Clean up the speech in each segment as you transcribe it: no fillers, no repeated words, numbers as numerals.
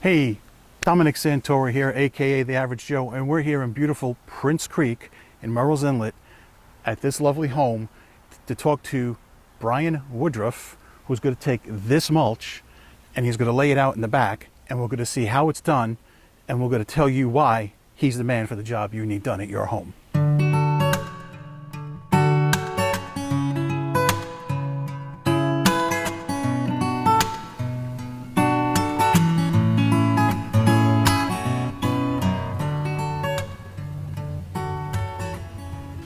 Hey, Dominic Santora here, aka The Average Joe, and we're here in beautiful Prince Creek in Murrells Inlet at this lovely home to talk to Brian Woodruff, who's going to take this mulch and he's going to lay it out in the back, and we're going to see how it's done, and we're going to tell you why he's the man for the job you need done at your home.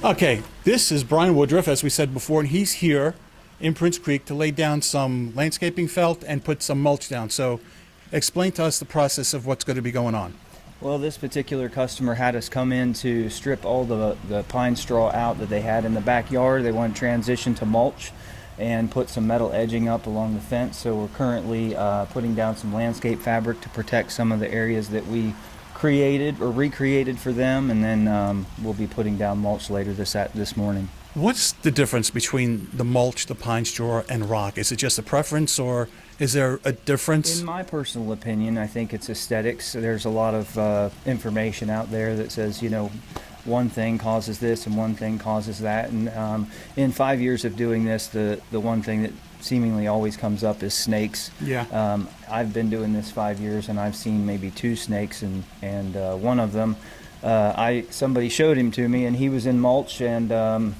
Okay, this is Brian Woodruff, as we said before, and he's here in Prince Creek to lay down some landscaping felt and put some mulch down. So explain to us the process of what's going to be going on. Well, this particular customer had us come in to strip all the pine straw out that they had in the backyard. They want to transition to mulch and put some metal edging up along the fence. So we're currently putting down some landscape fabric to protect some of the areas that we created or recreated for them, and then we'll be putting down mulch later this morning. What's the difference between the mulch, the pine straw, and rock? Is it just a preference, or is there a difference? In my personal opinion, I think it's aesthetics. There's a lot of information out there that says, you know, one thing causes this and one thing causes that. And in 5 years of doing this, the one thing that seemingly always comes up is snakes. Yeah. I've been doing this 5 years, and I've seen maybe 2 snakes, and one of them, somebody showed him to me, and he was in mulch, and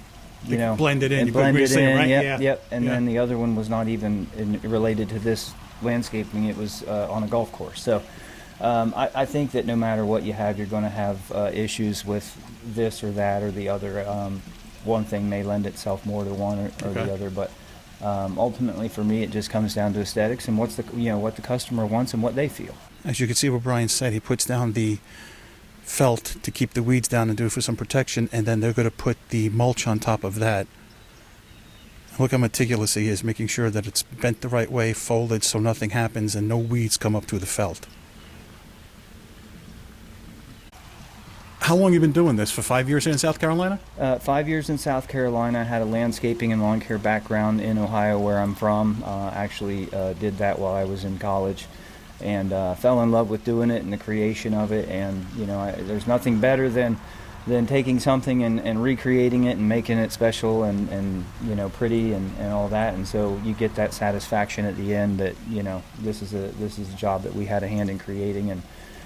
you know, blended in. And blended in, right? yep, Yeah. yep. And Yeah. then the other one was not even related to this landscaping. It was on a golf course. So I think that no matter what you have, you're going to have issues with this or that or the other. One thing may lend itself more to one or Okay. the other, but ultimately for me it just comes down to aesthetics and what the customer wants and what they feel. As you can see what Brian said, he puts down the felt to keep the weeds down and do it for some protection, and then they're going to put the mulch on top of that. Look how meticulous he is, making sure that it's bent the right way, folded so nothing happens and no weeds come up through the felt. How long have you been doing this? For 5 years here in South Carolina? 5 years in South Carolina. I had a landscaping and lawn care background in Ohio, where I'm from. Actually did that while I was in college, and fell in love with doing it and the creation of it. And you know, there's nothing better than taking something and recreating it and making it special and you know, pretty and all that. And so you get that satisfaction at the end that, you know, this is a job that we had a hand in creating.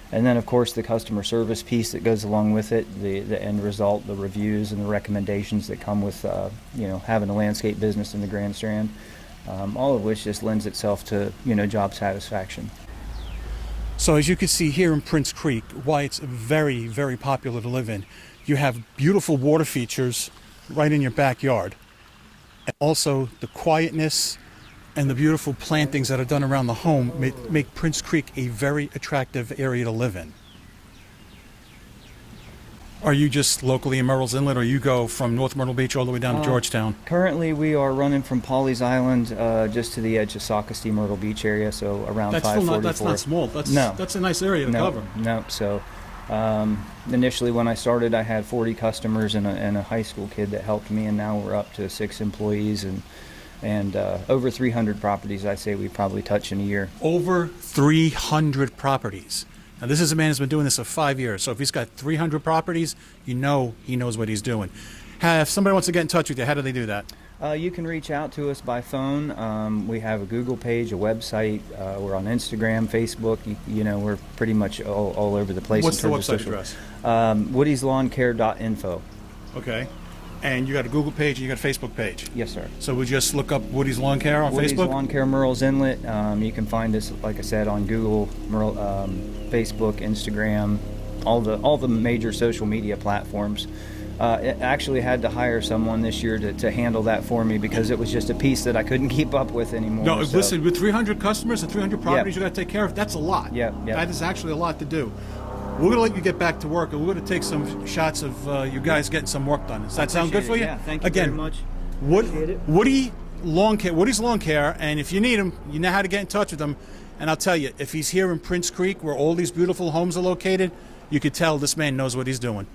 And then, of course, the customer service piece that goes along with it, the end result, the reviews and the recommendations that come with, you know, having a landscape business in the Grand Strand, all of which just lends itself to, you know, job satisfaction. So as you can see here in Prince Creek, why it's very, very popular to live in. You have beautiful water features right in your backyard. And also the quietness and the beautiful plantings that are done around the home make Prince Creek a very attractive area to live in. Are you just locally in Murrells Inlet, or you go from North Myrtle Beach all the way down to Georgetown? Currently, we are running from Pawleys Island just to the edge of Socastee, Myrtle Beach area, so around 544. That's not small. That's a nice area to cover. No. So initially when I started, I had 40 customers and a high school kid that helped me, and now we're up to 6 employees and over 300 properties. I say we probably touch in a year. Over 300 properties. Now, this is a man who's been doing this for 5 years. So if he's got 300 properties, you know he knows what he's doing. If somebody wants to get in touch with you, how do they do that? You can reach out to us by phone. We have a Google page, a website. We're on Instagram, Facebook. You know, we're pretty much all over the place. What's the website address? woodyslawncare.info. Okay. And you got a Google page and you got a Facebook page? Yes, sir. So we just look up Woody's Lawn Care on Woody's Facebook? Lawn Care Murrells Inlet. You can find us, like I said, on Google, Facebook, Instagram, all the major social media platforms. I actually had to hire someone this year to handle that for me, because it was just a piece that I couldn't keep up with anymore. No, so. Listen, with 300 customers and 300 properties you got to take care of, that's a lot. Yep. That is actually a lot to do. We're going to let you get back to work, and we're going to take some shots of you guys getting some work done. Does that sound good for you? Yeah, thank you very much. Woody's Lawn Care, and if you need him, you know how to get in touch with him. And I'll tell you, if he's here in Prince Creek, where all these beautiful homes are located, you could tell this man knows what he's doing.